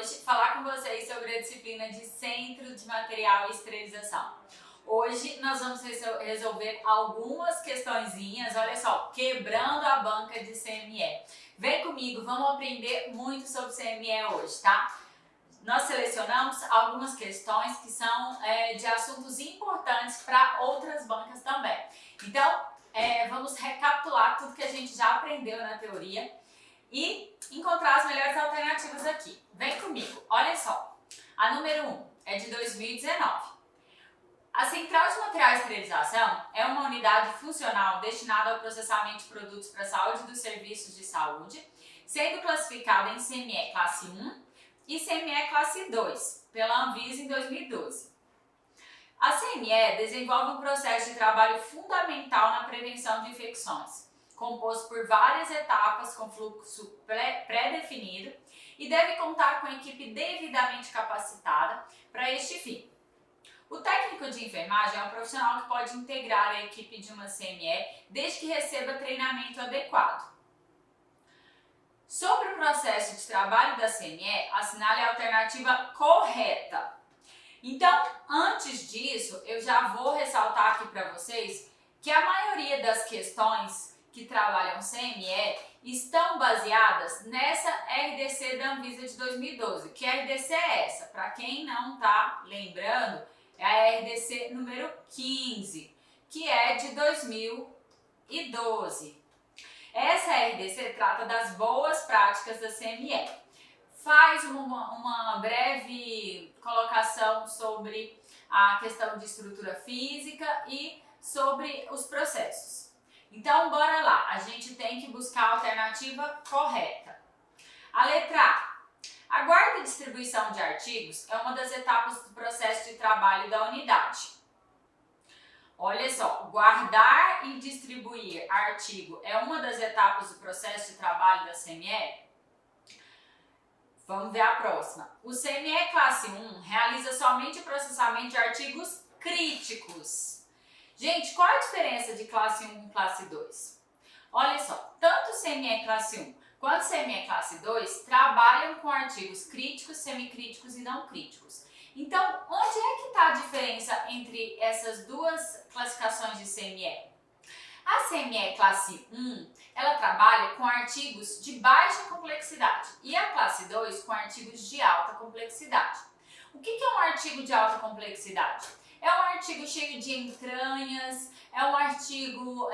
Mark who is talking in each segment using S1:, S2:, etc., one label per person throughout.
S1: hoje falar com vocês sobre a disciplina de Centro de Material e Esterilização. Hoje nós vamos resolver algumas questõezinhas, olha só, quebrando a banca de CME. Vem comigo, vamos aprender muito sobre CME hoje, tá? Nós selecionamos algumas questões que são de assuntos importantes para outras bancas também. Então, vamos recapitular tudo que a gente já aprendeu na teoria e encontrar as melhores alternativas aqui. Vem comigo, olha só. A número 1 é de 2019. A Central de Material e Esterilização é uma unidade funcional destinada ao processamento de produtos para a saúde e dos serviços de saúde, sendo classificada em CME Classe 1 e CME Classe 2, pela Anvisa em 2012. A CME desenvolve um processo de trabalho fundamental na prevenção de infecções, composto por várias etapas com fluxo pré-definido e deve contar com equipe devidamente capacitada para este fim. O técnico de enfermagem é um profissional que pode integrar a equipe de uma CME desde que receba treinamento adequado. Sobre o processo de trabalho da CME, assinale a alternativa correta. Então, antes disso, eu já vou ressaltar aqui para vocês que a maioria das questões que trabalham CME estão baseadas nessa RDC da Anvisa de 2012. Que RDC é essa? Para quem não está lembrando, é a RDC número 15, que é de 2012. Essa RDC trata das boas práticas da CME. Faz uma breve colocação sobre a questão de estrutura física e sobre os processos. Então, bora lá. A gente tem que buscar a alternativa correta. A letra A. A guarda e distribuição de artigos é uma das etapas do processo de trabalho da unidade. Olha só, guardar e distribuir artigo é uma das etapas do processo de trabalho da CME? Vamos ver a próxima. O CME Classe 1 realiza somente o processamento de artigos críticos. Gente, qual a diferença de Classe 1 com Classe 2? Olha só, tanto o CME Classe 1 quanto o CME Classe 2 trabalham com artigos críticos, semicríticos e não críticos. Então, onde é que está a diferença entre essas duas classificações de CME? A CME Classe 1, ela trabalha com artigos de baixa complexidade e a Classe 2 com artigos de alta complexidade. O que é um artigo de alta complexidade? É um artigo cheio de entranhas, é um artigo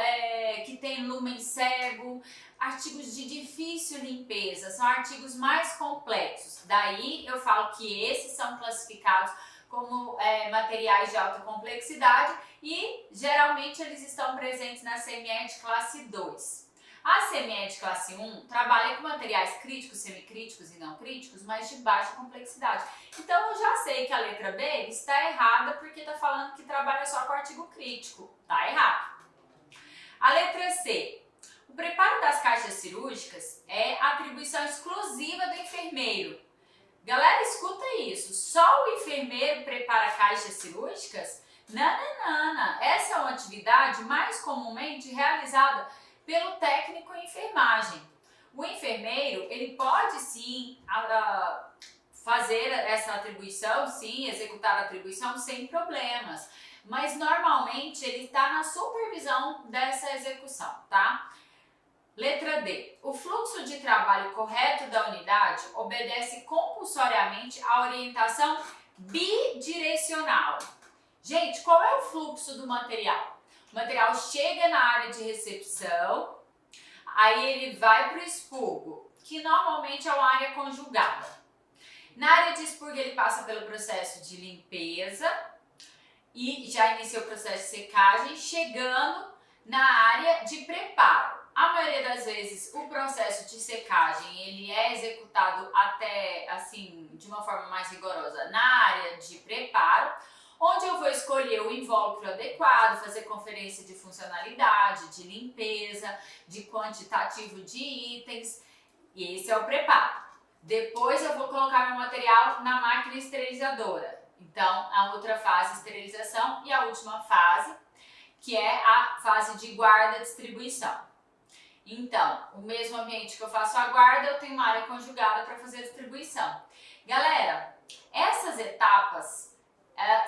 S1: que tem lumen cego, artigos de difícil limpeza, são artigos mais complexos. Daí eu falo que esses são classificados como materiais de alta complexidade e geralmente eles estão presentes na CME de Classe 2. A CME de Classe 1 trabalha com materiais críticos, semicríticos e não críticos, mas de baixa complexidade. Então eu já sei que a letra B está errada porque está falando que trabalha só com artigo crítico. Está errado. A letra C. O preparo das caixas cirúrgicas é atribuição exclusiva do enfermeiro. Galera, escuta isso. Só o enfermeiro prepara caixas cirúrgicas? Não. Essa é uma atividade mais comumente realizada pelo técnico em enfermagem. O enfermeiro, ele pode sim fazer essa atribuição, sim, executar a atribuição sem problemas, mas normalmente ele está na supervisão dessa execução, tá? Letra D. O fluxo de trabalho correto da unidade obedece compulsoriamente à orientação bidirecional. Gente, qual é o fluxo do material? O material chega na área de recepção, aí ele vai para o expurgo, que normalmente é uma área conjugada. Na área de expurgo ele passa pelo processo de limpeza e já inicia o processo de secagem, chegando na área de preparo. A maioria das vezes o processo de secagem ele é executado até assim de uma forma mais rigorosa na área de preparo, onde eu vou escolher o invólucro adequado, fazer conferência de funcionalidade, de limpeza, de quantitativo de itens, e esse é o preparo. Depois eu vou colocar meu material na máquina esterilizadora. Então, a outra fase, esterilização, e a última fase, que é a fase de guarda e distribuição. Então, o mesmo ambiente que eu faço a guarda, eu tenho uma área conjugada para fazer a distribuição. Galera, essas etapas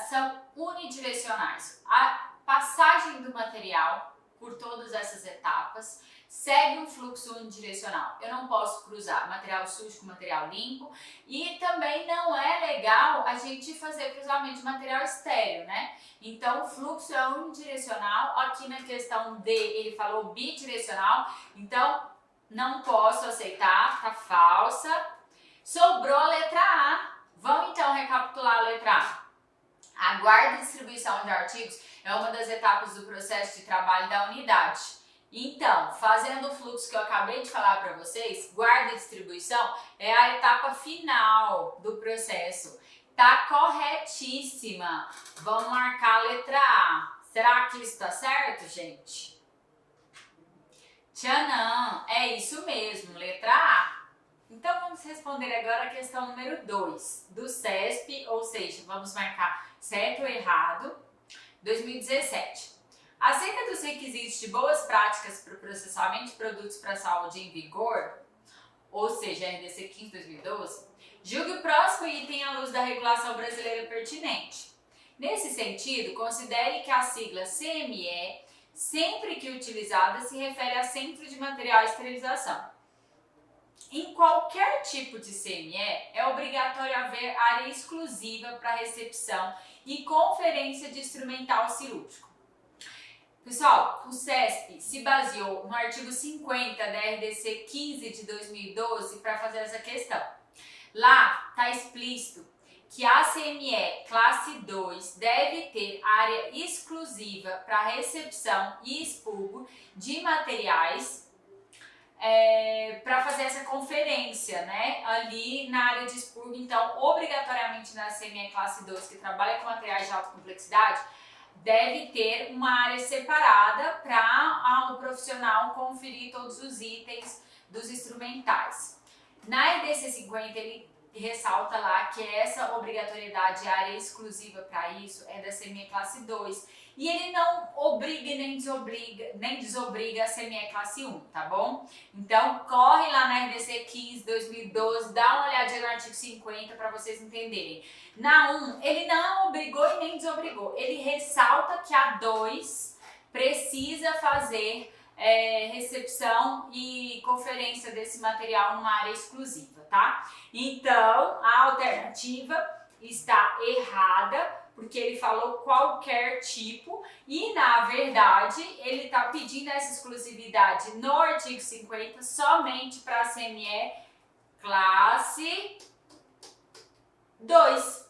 S1: são unidirecionais. A passagem do material por todas essas etapas segue um fluxo unidirecional. Eu não posso cruzar material sujo com material limpo e também não é legal a gente fazer cruzamento de material estéreo, né? Então o fluxo é unidirecional. Aqui na questão D ele falou bidirecional, então não posso aceitar, tá falsa. Sobrou a letra A. Vamos então recapitular a letra A. A guarda e distribuição de artigos é uma das etapas do processo de trabalho da unidade. Então, fazendo o fluxo que eu acabei de falar para vocês, guarda e distribuição é a etapa final do processo. Tá corretíssima. Vamos marcar a letra A. Será que isso está certo, gente? Tchanã, é isso mesmo, letra A. Então vamos responder agora a questão número 2 do CESP, ou seja, vamos marcar certo ou errado, 2017. Acerca dos requisitos de boas práticas para o processamento de produtos para a saúde em vigor, ou seja, RDC 15/2012, julgue o próximo item à luz da regulação brasileira pertinente. Nesse sentido, considere que a sigla CME, sempre que utilizada, se refere a Centro de Material de Esterilização. Em qualquer tipo de CME, é obrigatório haver área exclusiva para recepção e conferência de instrumental cirúrgico. Pessoal, o CESP se baseou no artigo 50 da RDC 15/2012 para fazer essa questão. Lá está explícito que a CME classe 2 deve ter área exclusiva para recepção e expurgo de materiais para fazer essa conferência, né, ali na área de expurgo. Então, obrigatoriamente na CME classe 2, que trabalha com materiais de alta complexidade, deve ter uma área separada para o profissional conferir todos os itens dos instrumentais. Na RDC 50, ele ressalta lá que essa obrigatoriedade, área exclusiva para isso, é da CME classe 2. E ele não obriga nem desobriga a CME classe 1, tá bom? Então, corre lá na RDC 15/2012, dá uma olhadinha no artigo 50 para vocês entenderem. Na 1, ele não obrigou e nem desobrigou. Ele ressalta que a 2 precisa fazer recepção e conferência desse material numa área exclusiva, tá? Então, a alternativa está errada, porque ele falou qualquer tipo e, na verdade, ele está pedindo essa exclusividade no artigo 50 somente para a CME classe 2.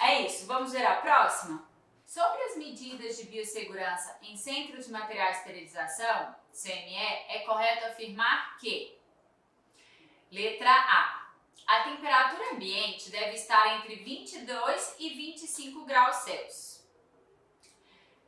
S1: É isso, vamos ver a próxima? Sobre as medidas de biossegurança em centro de material de esterilização, CME, é correto afirmar que: letra A temperatura ambiente deve estar entre 22 e 25 graus Celsius.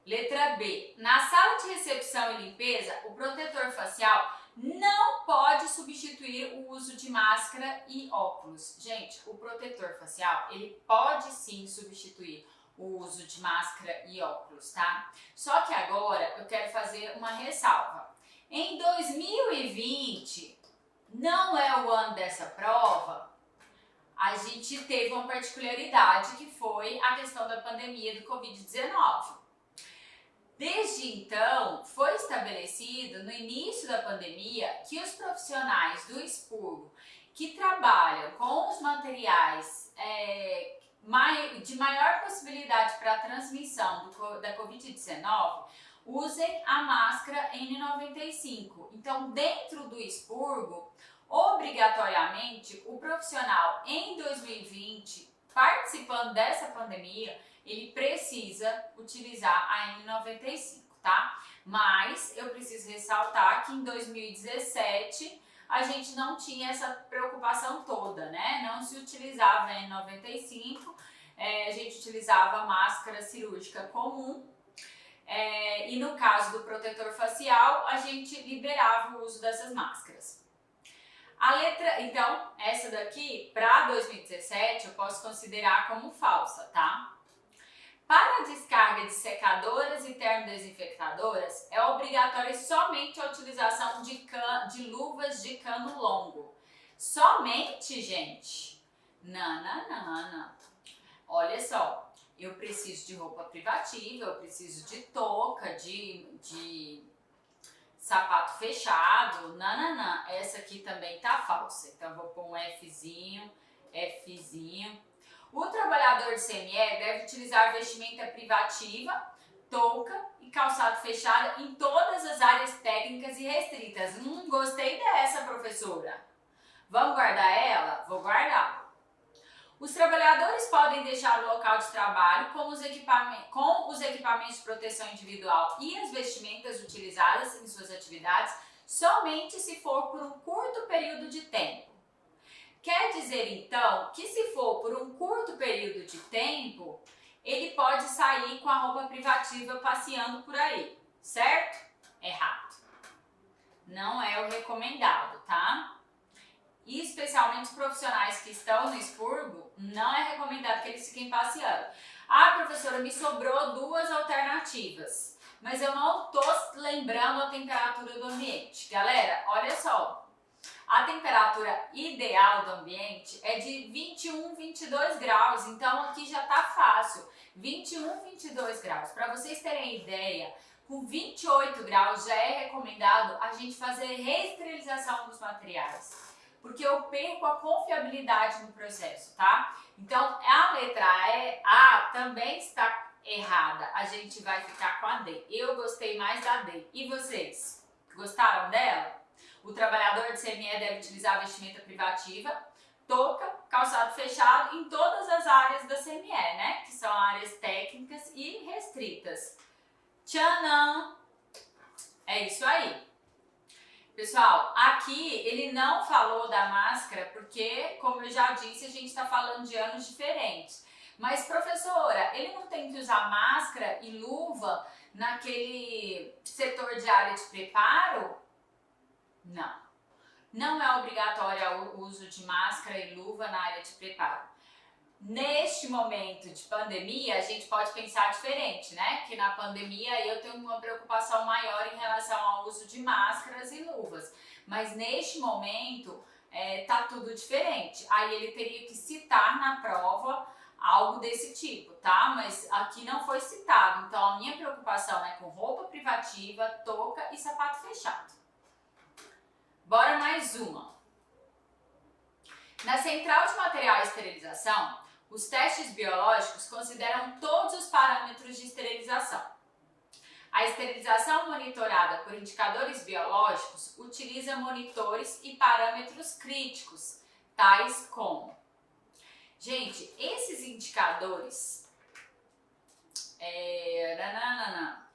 S1: Letra B. Na sala de recepção e limpeza, o protetor facial não pode substituir o uso de máscara e óculos. Gente, o protetor facial, ele pode sim substituir o uso de máscara e óculos, tá? Só que agora eu quero fazer uma ressalva. Em 2020, não é o ano dessa prova, a gente teve uma particularidade que foi a questão da pandemia do Covid-19. Desde então, foi estabelecido no início da pandemia que os profissionais do expurgo que trabalham com os materiais de maior possibilidade para a transmissão da Covid-19 usem a máscara N95. Então, dentro do expurgo, obrigatoriamente, o profissional em 2020, participando dessa pandemia, ele precisa utilizar a N95, tá? Mas eu preciso ressaltar que em 2017 a gente não tinha essa preocupação toda, né? Não se utilizava a N95, a gente utilizava a máscara cirúrgica comum. E no caso do protetor facial, a gente liberava o uso dessas máscaras. Então, essa daqui, para 2017, eu posso considerar como falsa, tá? Para a descarga de secadoras e termodesinfectadoras, é obrigatória somente a utilização de luvas de cano longo. Somente, gente. Nananana. Olha só, eu preciso de roupa privativa, eu preciso de touca, de sapato fechado, nananã. Essa aqui também tá falsa, então eu vou pôr um Fzinho, Fzinho. O trabalhador de CME deve utilizar vestimenta privativa, touca e calçado fechado em todas as áreas técnicas e restritas. Gostei dessa, professora. Vamos guardar ela? Vou guardar. Os trabalhadores podem deixar o local de trabalho com os equipamentos de proteção individual e as vestimentas utilizadas em suas atividades somente se for por um curto período de tempo. Quer dizer, então, que se for por um curto período de tempo, ele pode sair com a roupa privativa passeando por aí, certo? Errado. Não é o recomendado, tá? E especialmente os profissionais que estão no expurgo, não é recomendado que eles fiquem passeando. Ah, professora, me sobrou 2 alternativas, mas eu não tô lembrando a temperatura do ambiente. Galera, olha só, a temperatura ideal do ambiente é de 21, 22 graus, então aqui já tá fácil, 21, 22 graus. Para vocês terem ideia, com 28 graus já é recomendado a gente fazer reesterilização dos materiais, porque eu perco a confiabilidade no processo, tá? Então, a letra A também está errada. A gente vai ficar com a D. Eu gostei mais da D. E vocês? Gostaram dela? O trabalhador de CME deve utilizar vestimenta privativa, touca, calçado fechado em todas as áreas da CME, né? Que são áreas técnicas e restritas. Tchanã! É isso aí. Pessoal, aqui ele não falou da máscara porque, como eu já disse, a gente está falando de anos diferentes. Mas, professora, ele não tem que usar máscara e luva naquele setor de área de preparo? Não. Não é obrigatório o uso de máscara e luva na área de preparo. Neste momento de pandemia, a gente pode pensar diferente, né? Que na pandemia eu tenho uma preocupação maior em relação ao uso de máscaras e luvas. Mas neste momento, tá tudo diferente. Aí ele teria que citar na prova algo desse tipo, tá? Mas aqui não foi citado. Então a minha preocupação é com roupa privativa, touca e sapato fechado. Bora mais uma. Na central de material e esterilização, os testes biológicos consideram todos os parâmetros de esterilização. A esterilização monitorada por indicadores biológicos utiliza monitores e parâmetros críticos, tais como... Gente, esses indicadores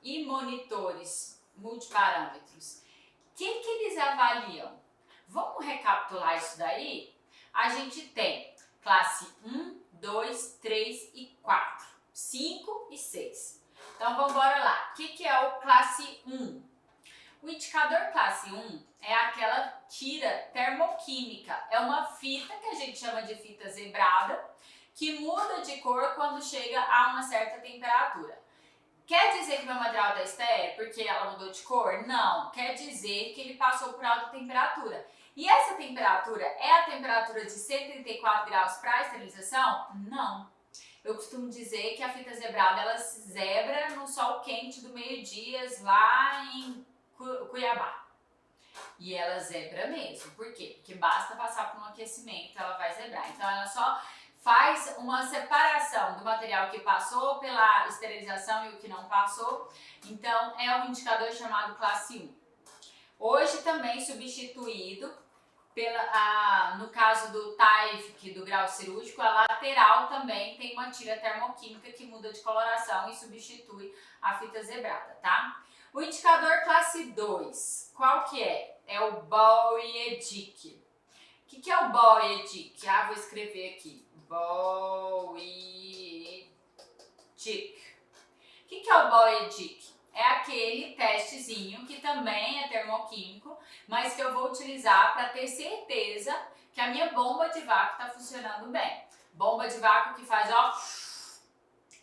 S1: e monitores multiparâmetros, o que eles avaliam? Vamos recapitular isso daí? A gente tem classe 1, 2, 3 e 4, 5 e 6. Então vamos embora lá. O que é o classe 1? O indicador classe 1 é aquela tira termoquímica. É uma fita que a gente chama de fita zebrada, que muda de cor quando chega a uma certa temperatura. Quer dizer que meu material está estéril porque ela mudou de cor? Não. Quer dizer que ele passou por alta temperatura. E essa temperatura é a temperatura de 134 graus para a esterilização? Não. Eu costumo dizer que a fita zebrada ela se zebra no sol quente do meio-dia lá em Cuiabá. E ela zebra mesmo. Por quê? Porque basta passar por um aquecimento, ela vai zebrar. Então ela só faz uma separação do material que passou pela esterilização e o que não passou. Então é um indicador chamado classe 1. Hoje também substituído no caso do TAIFIC, do grau cirúrgico, a lateral também tem uma tira termoquímica que muda de coloração e substitui a fita zebrada, tá? O indicador classe 2, qual que é? É o Bowie-Dick. O que é o Bowie-Dick? Ah, vou escrever aqui. Bowie-Dick. O que é o Bowie-Dick? É aquele testezinho que também é termoquímico, mas que eu vou utilizar para ter certeza que a minha bomba de vácuo está funcionando bem. Bomba de vácuo que faz, ó,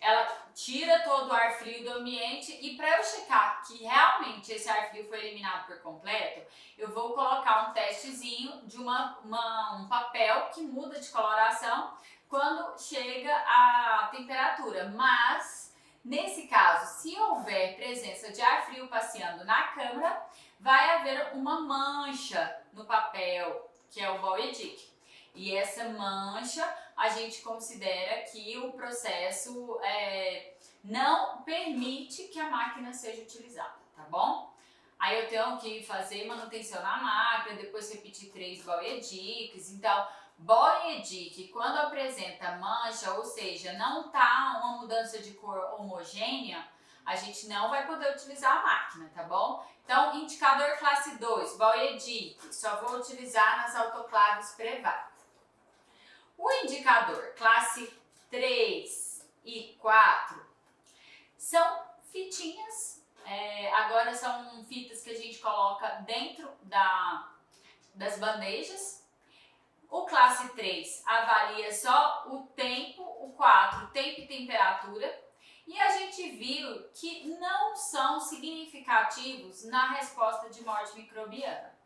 S1: ela tira todo o ar frio do ambiente e para eu checar que realmente esse ar frio foi eliminado por completo, eu vou colocar um testezinho de um papel que muda de coloração quando chega a temperatura, mas nesse caso, se houver presença de ar frio passeando na câmara, vai haver uma mancha no papel, que é o ball edict. E essa mancha a gente considera que o processo não permite que a máquina seja utilizada, tá bom? Aí eu tenho que fazer manutenção na máquina, depois repetir 3 ball edicts. Então, ball edict, quando apresenta mancha, ou seja, não tá uma mudança de cor homogênea, a gente não vai poder utilizar a máquina, tá bom? Então, indicador classe 2, ball edict, só vou utilizar nas autoclaves privadas. O indicador classe 3 e 4 são fitinhas, agora são fitas que a gente coloca dentro das bandejas. O classe 3 avalia só o tempo, o 4, tempo e temperatura. E a gente viu que não são significativos na resposta de morte microbiana.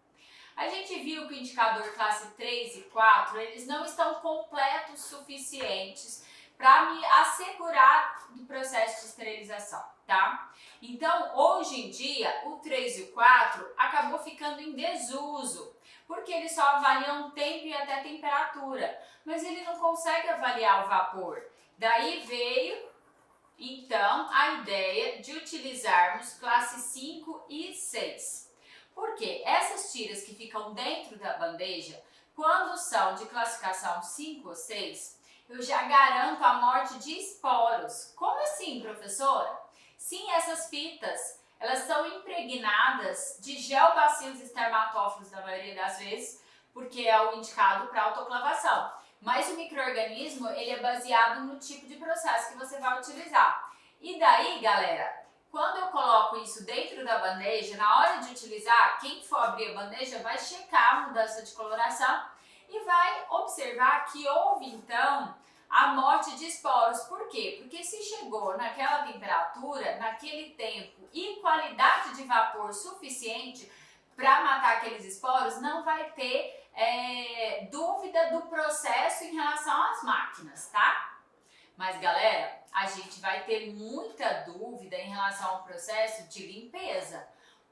S1: A gente viu que o indicador classe 3 e 4, eles não estão completos suficientes para me assegurar do processo de esterilização, tá? Então, hoje em dia, o 3 e o 4 acabou ficando em desuso, porque eles só avaliam tempo e até temperatura, mas ele não consegue avaliar o vapor. Daí veio então a ideia de utilizarmos classe 5 e 6. Porque essas tiras que ficam dentro da bandeja, quando são de classificação 5 ou 6, eu já garanto a morte de esporos. Como assim, professora? Sim, essas fitas, elas são impregnadas de geobacilos espermatófilos na maioria das vezes, porque é o indicado para autoclavação. Mas o micro-organismo, ele é baseado no tipo de processo que você vai utilizar. E daí, galera, quando eu coloco isso dentro da bandeja, na hora de utilizar, quem for abrir a bandeja vai checar a mudança de coloração e vai observar que houve, então, a morte de esporos. Por quê? Porque se chegou naquela temperatura, naquele tempo e qualidade de vapor suficiente para matar aqueles esporos, não vai ter dúvida do processo em relação às máquinas, tá? Mas, galera, a gente vai ter muita dúvida em relação ao processo de limpeza.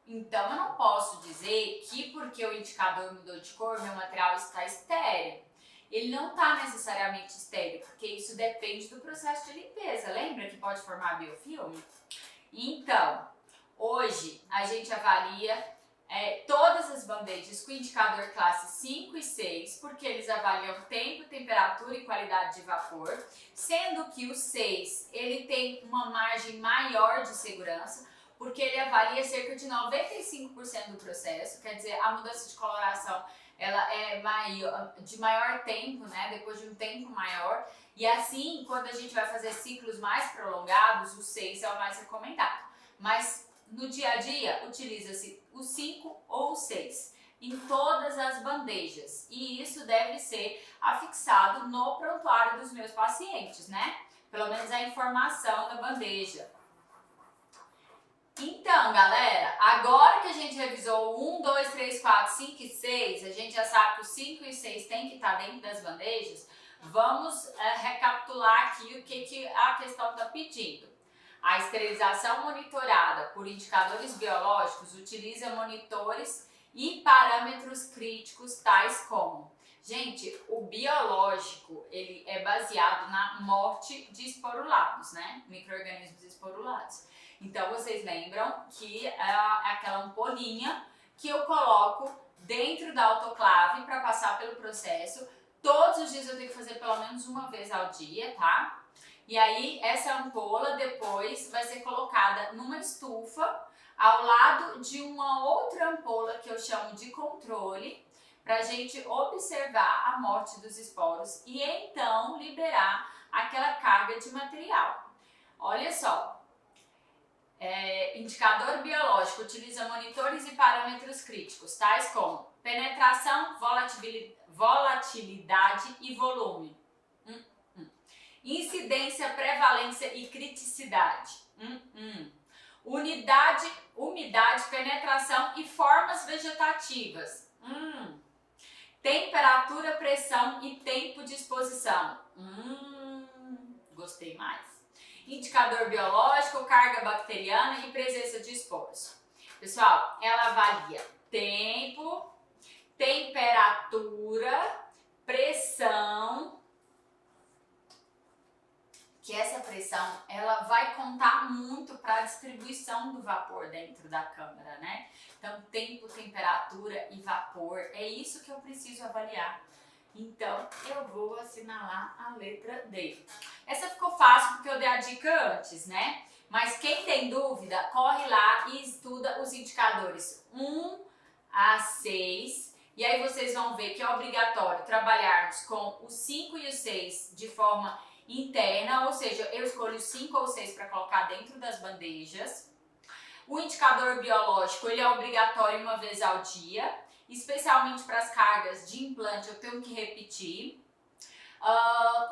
S1: Então, eu não posso dizer que porque o indicador mudou de cor, meu material está estéril. Ele não está necessariamente estéril, porque isso depende do processo de limpeza. Lembra que pode formar biofilme? Então, hoje a gente avalia todas as bandejas com indicador classe 5 e 6, porque eles avaliam tempo, temperatura e qualidade de vapor, sendo que o 6 ele tem uma margem maior de segurança, porque ele avalia cerca de 95% do processo, quer dizer, a mudança de coloração ela é de maior tempo, né, depois de um tempo maior, e assim, quando a gente vai fazer ciclos mais prolongados, o 6 é o mais recomendado. Mas no dia a dia, utiliza-se o 5 ou o 6 em todas as bandejas. E isso deve ser afixado no prontuário dos meus pacientes, né? Pelo menos a informação da bandeja. Então, galera, agora que a gente revisou o 1, 2, 3, 4, 5 e 6, a gente já sabe que o 5 e o 6 tem que estar dentro das bandejas, vamos recapitular aqui o que a questão está pedindo. A esterilização monitorada por indicadores biológicos utiliza monitores e parâmetros críticos tais como... Gente, o biológico, ele é baseado na morte de esporulados, né? Micro-organismos esporulados. Então, vocês lembram que é aquela ampolinha que eu coloco dentro da autoclave para passar pelo processo. Todos os dias eu tenho que fazer pelo menos uma vez ao dia, tá? E aí, essa ampola depois vai ser colocada numa estufa ao lado de uma outra ampola que eu chamo de controle, para a gente observar a morte dos esporos e então liberar aquela carga de material. Olha só, indicador biológico utiliza monitores e parâmetros críticos, tais como penetração, volatilidade e volume. Incidência, prevalência e criticidade. Umidade, penetração e formas vegetativas. Temperatura, pressão e tempo de exposição. Gostei mais. Indicador biológico, carga bacteriana e presença de esporos. Pessoal, ela avalia tempo, temperatura, pressão, que essa pressão ela vai contar muito para a distribuição do vapor dentro da câmara, né? Então, tempo, temperatura e vapor, é isso que eu preciso avaliar. Então, eu vou assinalar a letra D. Essa ficou fácil porque eu dei a dica antes, né? Mas quem tem dúvida, corre lá e estuda os indicadores 1 a 6. E aí vocês vão ver que é obrigatório trabalharmos com o 5 e o 6 de forma interna, ou seja, eu escolho 5 ou 6 para colocar dentro das bandejas. O indicador biológico, ele é obrigatório uma vez ao dia, especialmente para as cargas de implante eu tenho que repetir.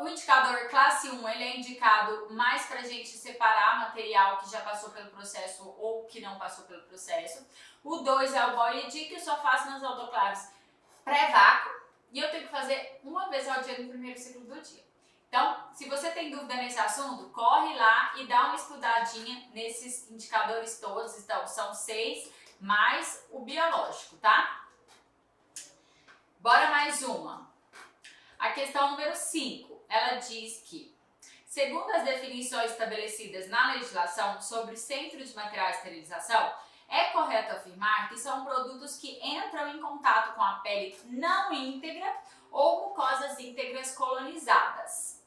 S1: O indicador classe 1, ele é indicado mais para a gente separar material que já passou pelo processo ou que não passou pelo processo. O 2 é o BioED, que eu só faço nas autoclaves pré-vácuo e eu tenho que fazer uma vez ao dia no primeiro ciclo do dia. Então, se você tem dúvida nesse assunto, corre lá e dá uma estudadinha nesses indicadores todos. Então, são 6 mais o biológico, tá? Bora mais uma. A questão número 5, ela diz que, segundo as definições estabelecidas na legislação sobre centro de material de esterilização, é correto afirmar que são produtos que entram em contato com a pele não íntegra ou mucosas íntegras colonizadas.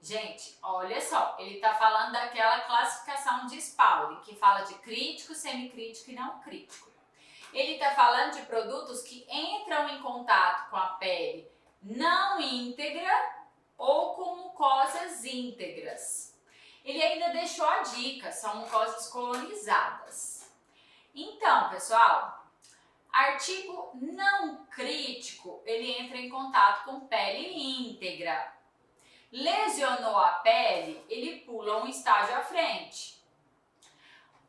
S1: Gente, olha só, ele está falando daquela classificação de Spalding, que fala de crítico, semicrítico e não crítico. Ele está falando de produtos que entram em contato com a pele não íntegra ou com mucosas íntegras. Ele ainda deixou a dica, são mucosas colonizadas. Então, pessoal, artigo não crítico, ele entra em contato com pele íntegra. Lesionou a pele, ele pula um estágio à frente.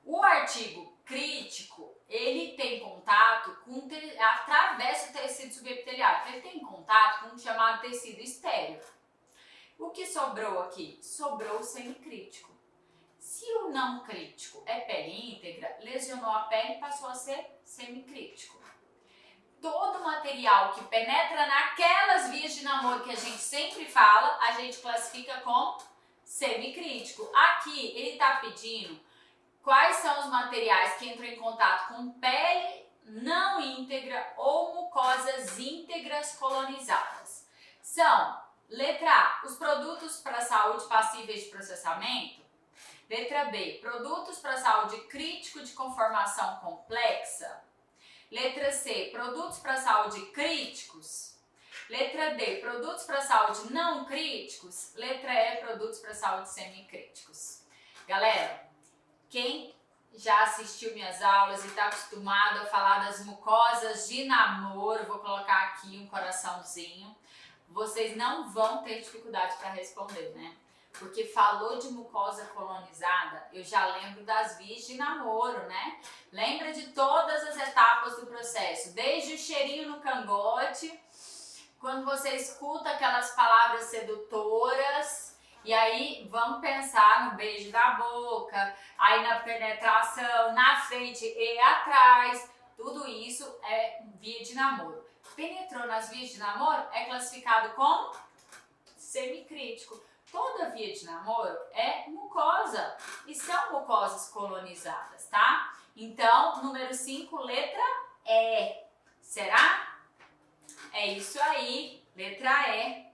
S1: O artigo crítico, ele tem contato com através do tecido subepitelial. Ele tem contato com o chamado tecido estéreo. O que sobrou aqui? Sobrou o semicrítico. Se o não crítico é pele íntegra, lesionou a pele e passou a ser semicrítico. Todo material que penetra naquelas vias de namoro que a gente sempre fala, a gente classifica como semicrítico. Aqui ele está pedindo quais são os materiais que entram em contato com pele não íntegra ou mucosas íntegras colonizadas. São, letra A, os produtos para a saúde passíveis de processamento. Letra B, produtos para a saúde crítico de conformação complexa. Letra C, produtos para a saúde críticos. Letra D, produtos para a saúde não críticos. Letra E, produtos para a saúde semicríticos. Galera, quem já assistiu minhas aulas e está acostumado a falar das mucosas de namoro, vou colocar aqui um coraçãozinho, vocês não vão ter dificuldade para responder, né? Porque falou de mucosa colonizada, eu já lembro das vias de namoro, né? Lembra de todas as etapas do processo, desde o cheirinho no cangote, quando você escuta aquelas palavras sedutoras, e aí vamos pensar no beijo da boca, aí na penetração, na frente e atrás, tudo isso é via de namoro. Penetrou nas vias de namoro é classificado como semicrítico. Toda via de namoro é mucosa e são mucosas colonizadas, tá? Então, número 5, letra E. Será? É isso aí, letra E.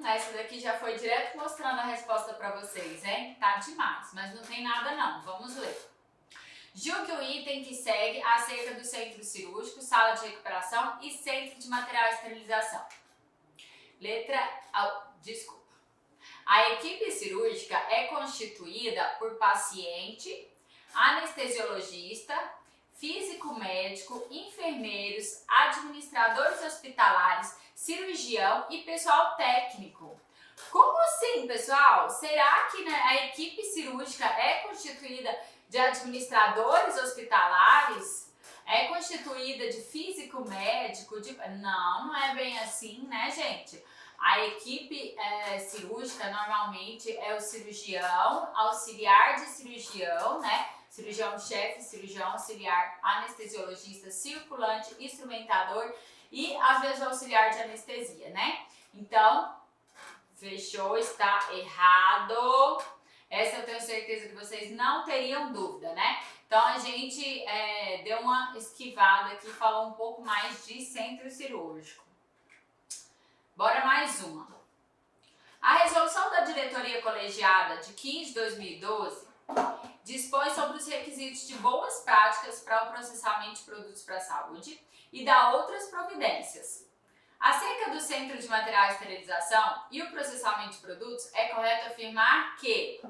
S1: Essa daqui já foi direto mostrando a resposta para vocês, hein? Tá demais, mas não tem nada não. Vamos ler. Julgue o item que segue acerca do centro cirúrgico, sala de recuperação e centro de material de esterilização. Desculpa. A equipe cirúrgica é constituída por paciente, anestesiologista, físico médico, enfermeiros, administradores hospitalares, cirurgião e pessoal técnico. Como assim, pessoal? Será que a equipe cirúrgica é constituída de administradores hospitalares? É constituída de físico médico? Não, não é bem assim, né, gente? A equipe cirúrgica normalmente é o cirurgião, auxiliar de cirurgião, né? Cirurgião-chefe, cirurgião auxiliar, anestesiologista, circulante, instrumentador e às vezes o auxiliar de anestesia, né? Então, fechou, está errado. Essa eu tenho certeza que vocês não teriam dúvida, né? Então a gente deu uma esquivada aqui, falou um pouco mais de centro cirúrgico. Bora mais uma. A resolução da diretoria colegiada de 15 de 2012 dispõe sobre os requisitos de boas práticas para o processamento de produtos para a saúde e dá outras providências. Acerca do Centro de Materiais de Esterilização e o processamento de produtos, é correto afirmar que,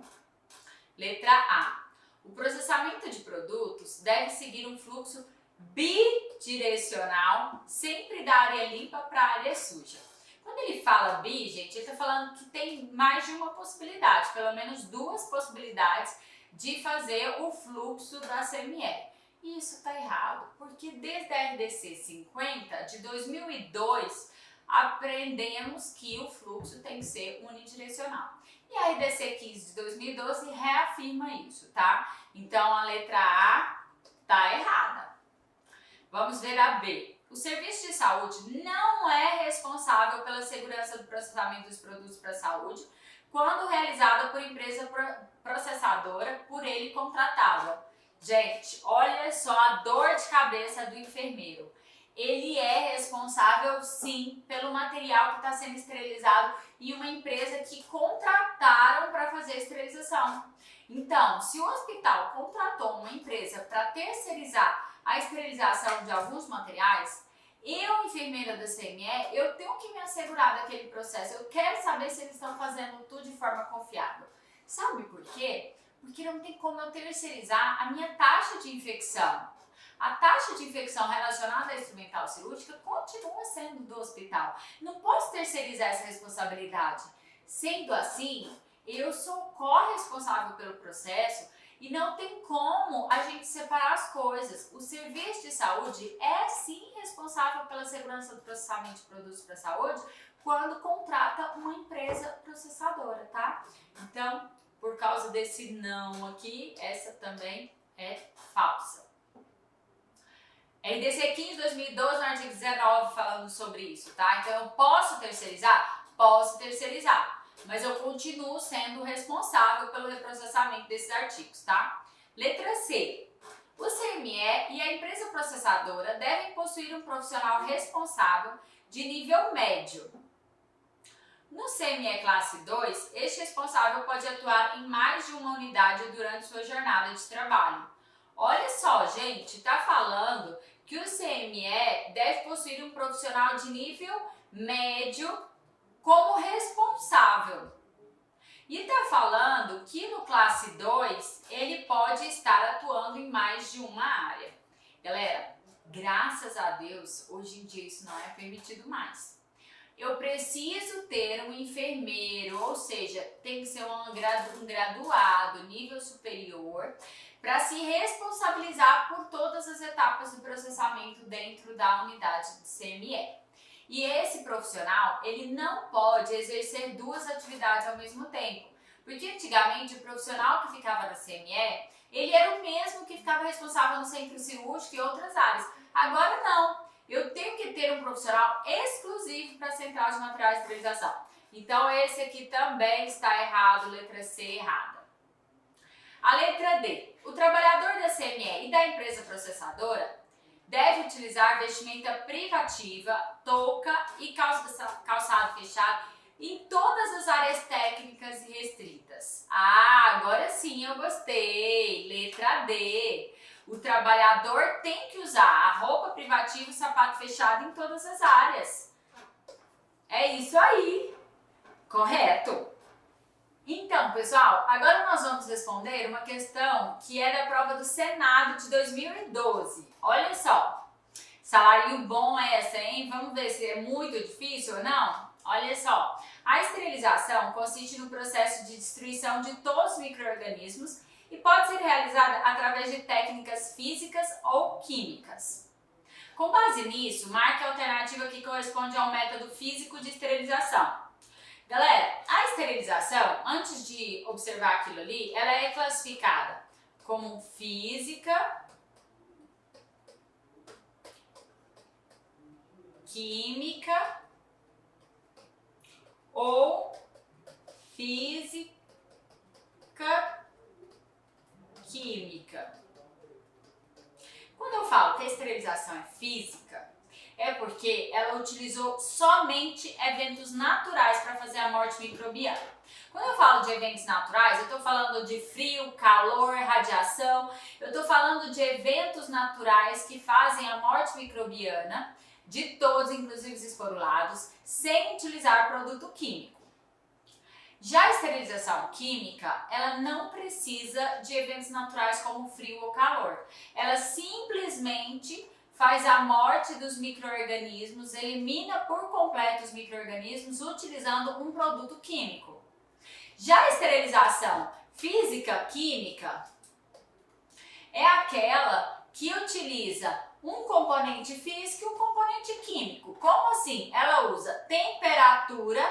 S1: letra A, o processamento de produtos deve seguir um fluxo bidirecional, sempre da área limpa para a área suja. Quando ele fala bi, gente, ele está falando que tem mais de uma possibilidade, pelo menos duas possibilidades de fazer o fluxo da CME. E isso está errado, porque desde a RDC 50 de 2002 aprendemos que o fluxo tem que ser unidirecional. E a RDC 15 de 2012 reafirma isso, tá? Então a letra A está errada. Vamos ver a B. O serviço de saúde não é responsável pela segurança do processamento dos produtos para a saúde quando realizado por empresa processadora por ele contratada. Gente, olha só a dor de cabeça do enfermeiro. Ele é responsável, sim, pelo material que está sendo esterilizado em uma empresa que contrataram para fazer a esterilização. Então, se o hospital contratou uma empresa para terceirizar a esterilização de alguns materiais, eu, enfermeira da CME, eu tenho que me assegurar daquele processo. Eu quero saber se eles estão fazendo tudo de forma confiável. Sabe por quê? Porque não tem como eu terceirizar a minha taxa de infecção. A taxa de infecção relacionada à instrumental cirúrgica continua sendo do hospital. Não posso terceirizar essa responsabilidade. Sendo assim, eu sou corresponsável pelo processo e não tem como a gente separar as coisas. O serviço de saúde é sim responsável pela segurança do processamento de produtos para a saúde quando contrata uma empresa processadora, tá? Então, por causa desse não aqui, essa também é falsa. RDC 15 de 2012, no artigo 19, falando sobre isso, tá? Então, eu posso terceirizar? Posso terceirizar. Mas eu continuo sendo responsável pelo reprocessamento desses artigos, tá? Letra C. O CME e a empresa processadora devem possuir um profissional responsável de nível médio. No CME classe 2, este responsável pode atuar em mais de uma unidade durante sua jornada de trabalho. Olha só, gente, está falando que o CME deve possuir um profissional de nível médio como responsável. E está falando que no classe 2 ele pode estar atuando em mais de uma área. Galera, graças a Deus, hoje em dia isso não é permitido mais. Eu preciso ter um enfermeiro, ou seja, tem que ser um graduado, nível superior, para se responsabilizar por todas as etapas do processamento dentro da unidade de CME. E esse profissional, ele não pode exercer duas atividades ao mesmo tempo. Porque antigamente o profissional que ficava na CME, ele era o mesmo que ficava responsável no centro cirúrgico e outras áreas. Agora não. Eu tenho que ter um profissional exclusivo para a central de materiais de esterilização. Então esse aqui também está errado, letra C errada. A letra D. O trabalhador da CME e da empresa processadora deve utilizar vestimenta privativa, touca e calçado fechado em todas as áreas técnicas e restritas. Ah, agora sim eu gostei. Letra D. O trabalhador tem que usar a roupa privativa e o sapato fechado em todas as áreas. É isso aí. Correto? Então, Então, pessoal, agora nós vamos responder uma questão que é da prova do Senado de 2012. Olha só, salário bom essa, hein? Vamos ver se é muito difícil ou não? Olha só, a esterilização consiste no processo de destruição de todos os micro-organismos e pode ser realizada através de técnicas físicas ou químicas. Com base nisso, marque a alternativa que corresponde ao método físico de esterilização. Galera, a esterilização, antes de observar aquilo ali, ela é classificada como física, química ou física química. Quando eu falo que a esterilização é física, é porque ela utilizou somente eventos naturais para fazer a morte microbiana. Quando eu falo de eventos naturais, eu estou falando de frio, calor, radiação, eu estou falando de eventos naturais que fazem a morte microbiana de todos, inclusive os esporulados, sem utilizar produto químico. Já a esterilização química, ela não precisa de eventos naturais como frio ou calor. Ela simplesmente faz a morte dos micro-organismos, elimina por completo os micro-organismos utilizando um produto químico. Já a esterilização física-química é aquela que utiliza um componente físico e um componente químico. Como assim? Ela usa temperatura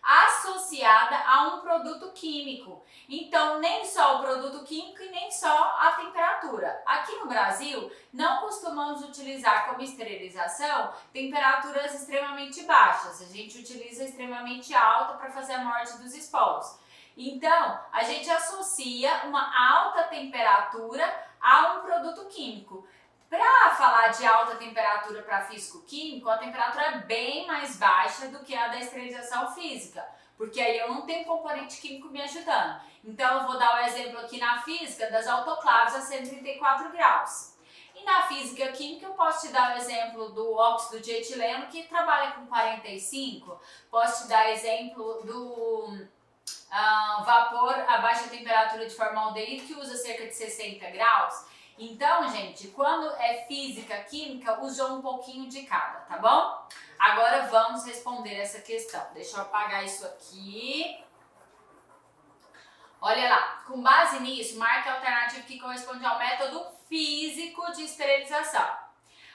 S1: associada a um produto químico. Então, nem só o produto químico e nem só a temperatura. Aqui no Brasil, não costumamos utilizar como esterilização temperaturas extremamente baixas. A gente utiliza extremamente alta para fazer a morte dos esporos. Então, a gente associa uma alta temperatura a um produto químico. Para falar de alta temperatura para físico-químico, a temperatura é bem mais baixa do que a da esterilização física, porque aí eu não tenho componente químico me ajudando. Então eu vou dar o exemplo aqui na física das autoclaves a 134 graus. E na física química eu posso te dar o exemplo do óxido de etileno que trabalha com 45, posso te dar exemplo do vapor a baixa temperatura de formaldeído que usa cerca de 60 graus. Então, gente, quando é física, química, usou um pouquinho de cada, tá bom? Agora vamos responder essa questão. Deixa eu apagar isso aqui. Olha lá, com base nisso, marque a alternativa que corresponde ao método físico de esterilização.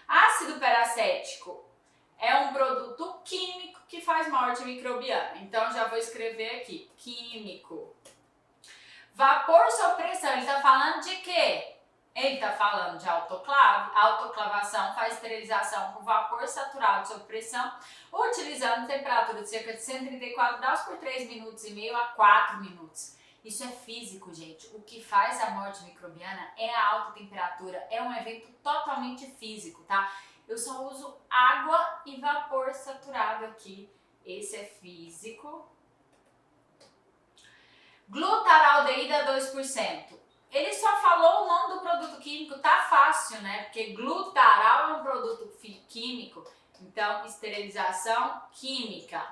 S1: Ácido peracético é um produto químico que faz morte microbiana. Então, já vou escrever aqui, químico. Vapor sob pressão, ele está falando de quê? Ele está falando de autoclave. A autoclavação faz esterilização com vapor saturado sob pressão, utilizando temperatura de cerca de 134 graus por 3 minutos e meio a 4 minutos. Isso é físico, gente. O que faz a morte microbiana é a alta temperatura. É um evento totalmente físico, tá? Eu só uso água e vapor saturado aqui. Esse é físico. Glutaraldeída 2%. Ele só falou o nome do produto químico, tá fácil, né? Porque glutaral é um produto químico, então esterilização química.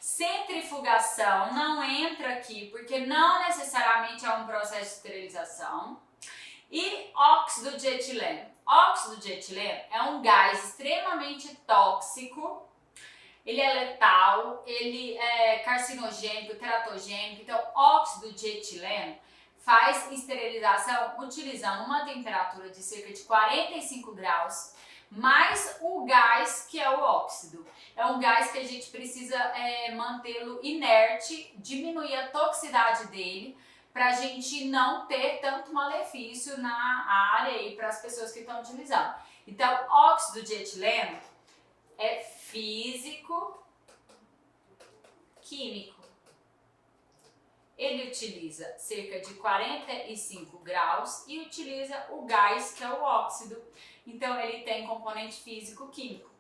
S1: Centrifugação não entra aqui, porque não necessariamente é um processo de esterilização. E óxido de etileno. Óxido de etileno é um gás extremamente tóxico, ele é letal, ele é carcinogênico, teratogênico. Então, óxido de etileno faz esterilização utilizando uma temperatura de cerca de 45 graus, mais o gás que é o óxido. É um gás que a gente precisa mantê-lo inerte, diminuir a toxicidade dele, para a gente não ter tanto malefício na área e para as pessoas que estão utilizando. Então, óxido de etileno é físico, químico. Ele utiliza cerca de 45 graus e utiliza o gás, que é o óxido. Então, ele tem componente físico-químico.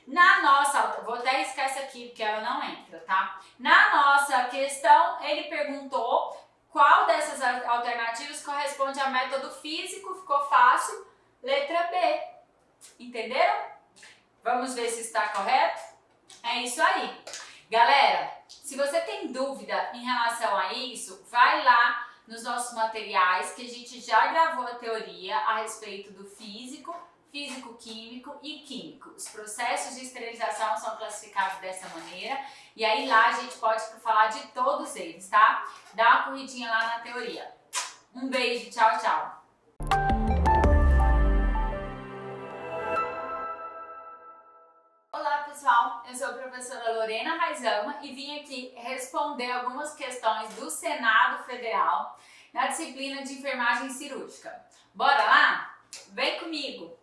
S1: Na nossa, vou até riscar essa aqui porque ela não entra, tá? Na nossa questão, ele perguntou qual dessas alternativas corresponde ao método físico. Ficou fácil. Letra B. Entenderam? Vamos ver se está correto? É isso aí. Galera, se você tem dúvida em relação a isso, vai lá nos nossos materiais que a gente já gravou a teoria a respeito do físico, físico-químico e químico. Os processos de esterilização são classificados dessa maneira e aí lá a gente pode falar de todos eles, tá? Dá uma corridinha lá na teoria. Um beijo, tchau, tchau! Olá pessoal, eu sou a professora Lorena Raizama e vim aqui responder algumas questões do Senado Federal na disciplina de enfermagem cirúrgica. Bora lá? Vem comigo!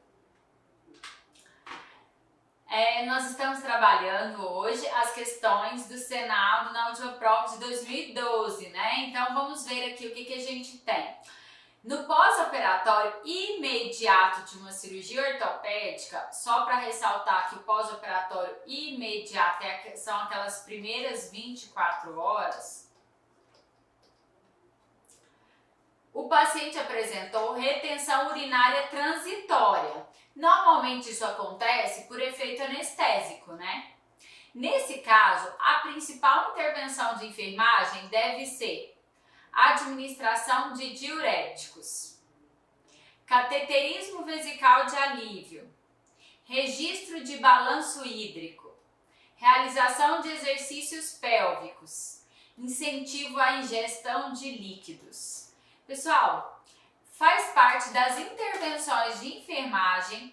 S1: Nós estamos trabalhando hoje as questões do Senado na última prova de 2012, né? Então vamos ver aqui o que a gente tem. No pós-operatório imediato de uma cirurgia ortopédica, só para ressaltar que o pós-operatório imediato são aquelas primeiras 24 horas, o paciente apresentou retenção urinária transitória. Normalmente isso acontece por efeito anestésico, né? Nesse caso, a principal intervenção de enfermagem deve ser administração de diuréticos, cateterismo vesical de alívio, registro de balanço hídrico, realização de exercícios pélvicos, incentivo à ingestão de líquidos. Pessoal, faz parte das intervenções de enfermagem,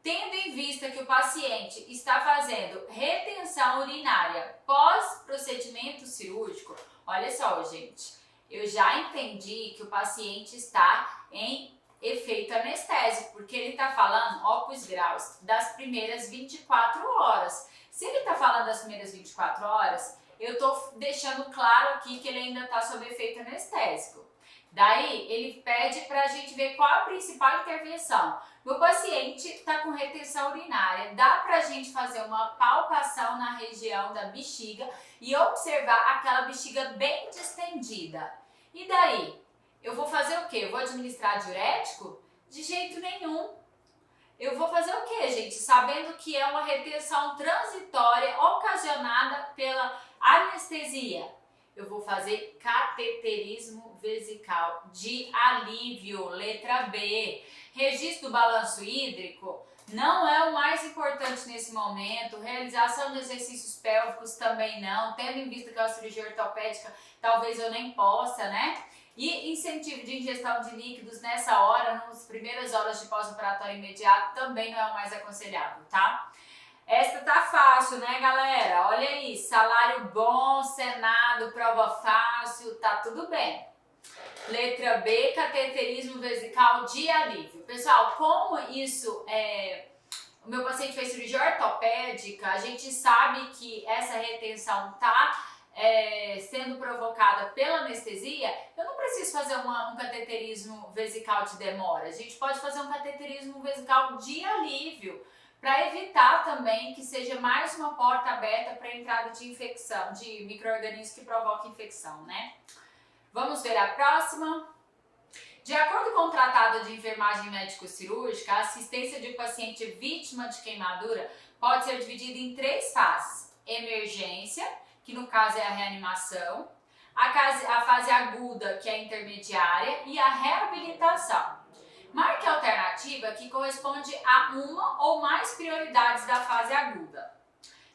S1: tendo em vista que o paciente está fazendo retenção urinária pós-procedimento cirúrgico. Olha só, gente, eu já entendi que o paciente está em efeito anestésico, porque ele está falando, opus graus, das primeiras 24 horas. Se ele está falando das primeiras 24 horas, eu estou deixando claro aqui que ele ainda está sob efeito anestésico. Daí, ele pede para a gente ver qual a principal intervenção. Meu paciente está com retenção urinária, dá para a gente fazer uma palpação na região da bexiga e observar aquela bexiga bem distendida. E daí? Eu vou fazer o quê? Eu vou administrar diurético? De jeito nenhum. Eu vou fazer o quê, gente? Sabendo que é uma retenção transitória ocasionada pela anestesia. Eu vou fazer cateterismo vesical de alívio, letra B. Registro do balanço hídrico não é o mais importante nesse momento. Realização de exercícios pélvicos também não. Tendo em vista que é uma cirurgia ortopédica, talvez eu nem possa, né? E incentivo de ingestão de líquidos nessa hora, nas primeiras horas de pós-operatório imediato, também não é o mais aconselhável, tá? Esta tá fácil, né, galera? Olha aí, salário bom, Senado, prova fácil, tá tudo bem. Letra B, cateterismo vesical de alívio. Pessoal, como isso o meu paciente fez cirurgia ortopédica, a gente sabe que essa retenção tá sendo provocada pela anestesia. Eu não preciso fazer um cateterismo vesical de demora. A gente pode fazer um cateterismo vesical de alívio, para evitar também que seja mais uma porta aberta para a entrada de infecção, de micro-organismos que provocam infecção, né? Vamos ver a próxima. De acordo com o Tratado de Enfermagem Médico-Cirúrgica, a assistência de um paciente vítima de queimadura pode ser dividida em 3 fases. Emergência, que no caso é a reanimação, a fase aguda, que é a intermediária, e a reabilitação. Marque a alternativa que corresponde a uma ou mais prioridades da fase aguda.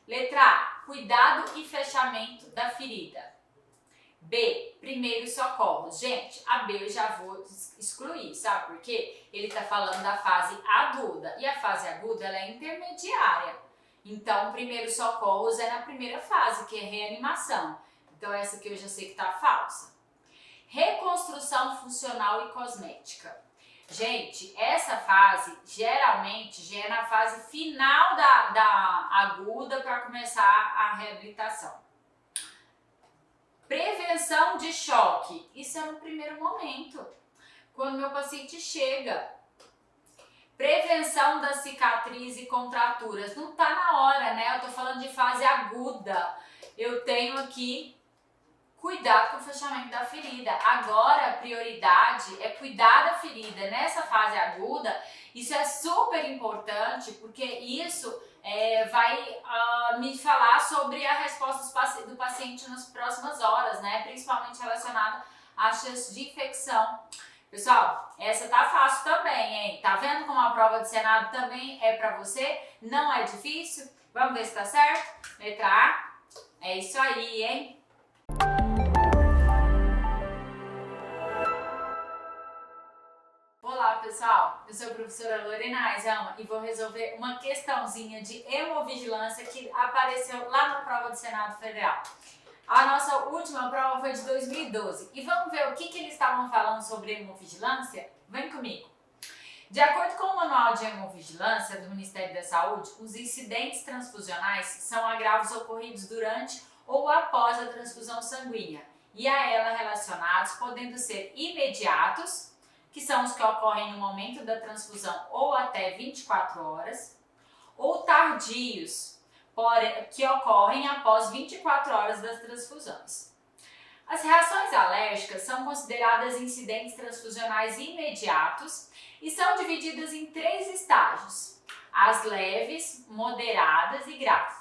S1: Letra A, cuidado e fechamento da ferida. B, primeiros socorros. Gente, a B eu já vou excluir, sabe por quê? Ele está falando da fase aguda e a fase aguda ela é intermediária. Então, primeiros socorros é na primeira fase, que é reanimação. Então, essa aqui eu já sei que está falsa. Reconstrução funcional e cosmética. Gente, essa fase geralmente já é na fase final da aguda para começar a reabilitação. Prevenção de choque, isso é no primeiro momento, quando meu paciente chega. Prevenção da cicatriz e contraturas, não tá na hora, né? Eu tô falando de fase aguda. Eu tenho aqui cuidado com o fechamento da ferida. Agora, a prioridade é cuidar da ferida. Nessa fase aguda, isso é super importante, porque isso vai me falar sobre a resposta do paciente nas próximas horas, né? Principalmente relacionada às chances de infecção. Pessoal, essa tá fácil também, hein? Tá vendo como a prova do Senado também é pra você? Não é difícil? Vamos ver se tá certo? Letra A. É isso aí, hein? Olá, pessoal. Eu sou a professora Lorena Aizama e vou resolver uma questãozinha de hemovigilância que apareceu lá na prova do Senado Federal. A nossa última prova foi de 2012 e vamos ver o que eles estavam falando sobre hemovigilância? Vem comigo! De acordo com o Manual de Hemovigilância do Ministério da Saúde, os incidentes transfusionais são agravos ocorridos durante ou após a transfusão sanguínea e a ela relacionados, podendo ser imediatos, que são os que ocorrem no momento da transfusão ou até 24 horas, ou tardios, que ocorrem após 24 horas das transfusões. As reações alérgicas são consideradas incidentes transfusionais imediatos e são divididas em 3 estágios: as leves, moderadas e graves,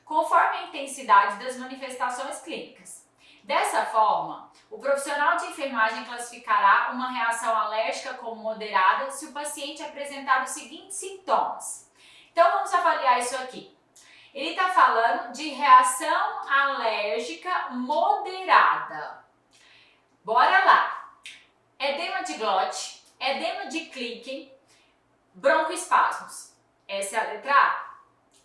S1: conforme a intensidade das manifestações clínicas. Dessa forma, o profissional de enfermagem classificará uma reação alérgica como moderada se o paciente apresentar os seguintes sintomas. Então vamos avaliar isso aqui. Ele está falando de reação alérgica moderada. Bora lá! Edema de glote, edema de Klicken, broncoespasmos. Essa é a letra A.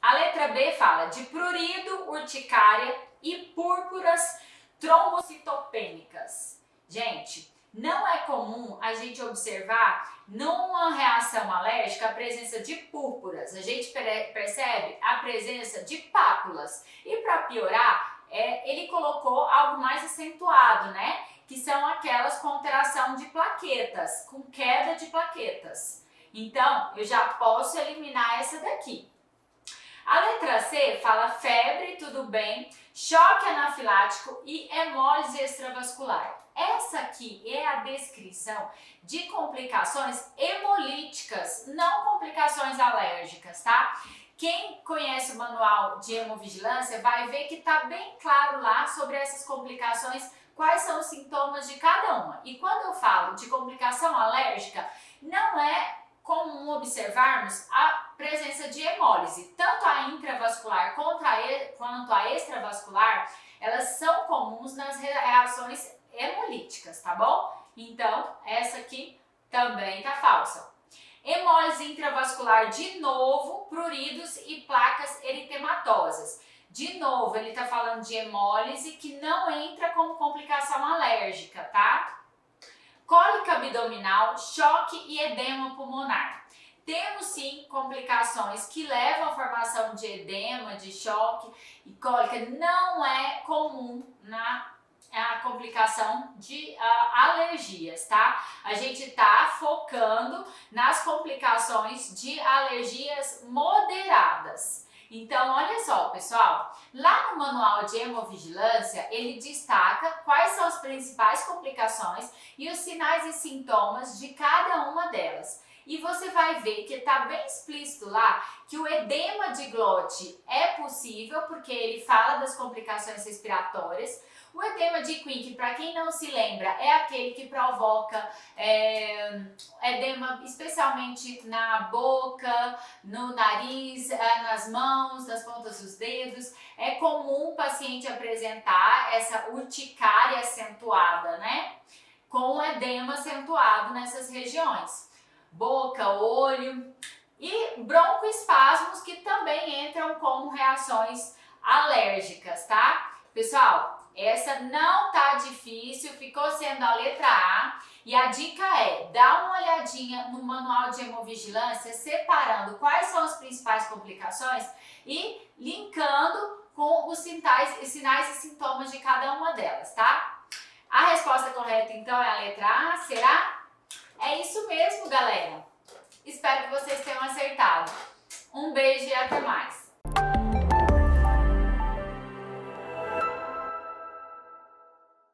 S1: A letra B fala de prurido, urticária e púrpuras trombocitopênicas. Gente, não é comum a gente observar numa reação alérgica a presença de púrpuras. A gente percebe a presença de pápulas. E para piorar, ele colocou algo mais acentuado, né? Que são aquelas com alteração de plaquetas, com queda de plaquetas. Então, eu já posso eliminar essa daqui. A letra C fala febre, tudo bem, choque anafilático e hemólise extravascular. Essa aqui é a descrição de complicações hemolíticas, não complicações alérgicas, tá? Quem conhece o manual de hemovigilância vai ver que tá bem claro lá sobre essas complicações, quais são os sintomas de cada uma. E quando eu falo de complicação alérgica, não é comum observarmos a presença de hemólise. Tanto a intravascular quanto a extravascular, elas são comuns nas reações hemolíticas, tá bom? Então, essa aqui também tá falsa. Hemólise intravascular, de novo, pruridos e placas eritematosas. De novo, ele tá falando de hemólise que não entra como complicação alérgica, tá? Cólica abdominal, choque e edema pulmonar. Temos sim complicações que levam à formação de edema, de choque e cólica. Não é comum a complicação de alergias, tá? A gente tá focando nas complicações de alergias moderadas. Então, olha só, pessoal, lá no manual de hemovigilância, ele destaca quais são as principais complicações e os sinais e sintomas de cada uma delas. E você vai ver que está bem explícito lá que o edema de glote é possível, porque ele fala das complicações respiratórias. O edema de Quick, para quem não se lembra, é aquele que provoca edema especialmente na boca, no nariz, nas mãos, nas pontas dos dedos. É comum o paciente apresentar essa urticária acentuada, né? Com edema acentuado nessas regiões. Boca, olho e broncoespasmos, que também entram como reações alérgicas, tá? Pessoal, essa não tá difícil, ficou sendo a letra A. E a dica é, dá uma olhadinha no manual de hemovigilância, separando quais são as principais complicações e linkando com os sinais e sintomas de cada uma delas, tá? A resposta correta, então, é a letra A, será? É isso mesmo, galera. Espero que vocês tenham acertado. Um beijo e até mais.